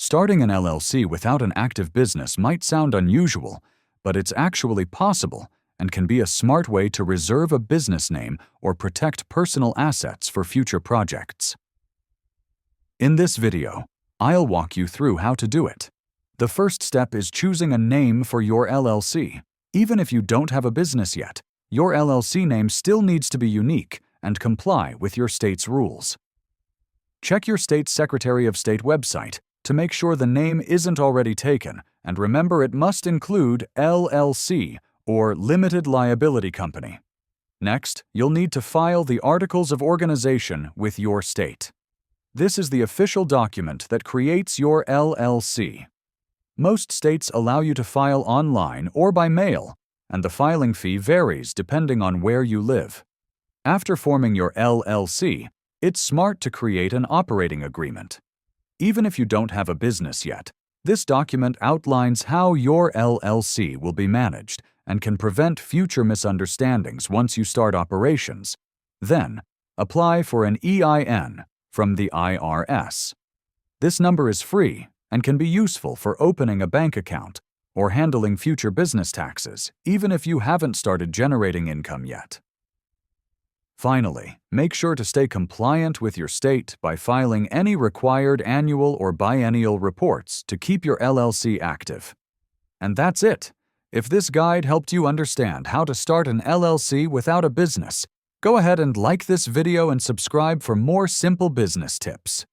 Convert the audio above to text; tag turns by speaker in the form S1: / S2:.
S1: Starting an LLC without an active business might sound unusual, but it's actually possible and can be a smart way to reserve a business name or protect personal assets for future projects. In this video, I'll walk you through how to do it. The first step is choosing a name for your LLC. Even if you don't have a business yet, your LLC name still needs to be unique and comply with your state's rules. Check your state's Secretary of State website to make sure the name isn't already taken, and remember it must include LLC or Limited Liability Company. Next, you'll need to file the Articles of Organization with your state. This is the official document that creates your LLC. Most states allow you to file online or by mail, and the filing fee varies depending on where you live. After forming your LLC, it's smart to create an operating agreement. Even if you don't have a business yet, this document outlines how your LLC will be managed and can prevent future misunderstandings once you start operations. Then, apply for an EIN from the IRS. This number is free and can be useful for opening a bank account or handling future business taxes, even if you haven't started generating income yet. Finally, make sure to stay compliant with your state by filing any required annual or biennial reports to keep your LLC active. And that's it. If this guide helped you understand how to start an LLC without a business, go ahead and like this video and subscribe for more simple business tips.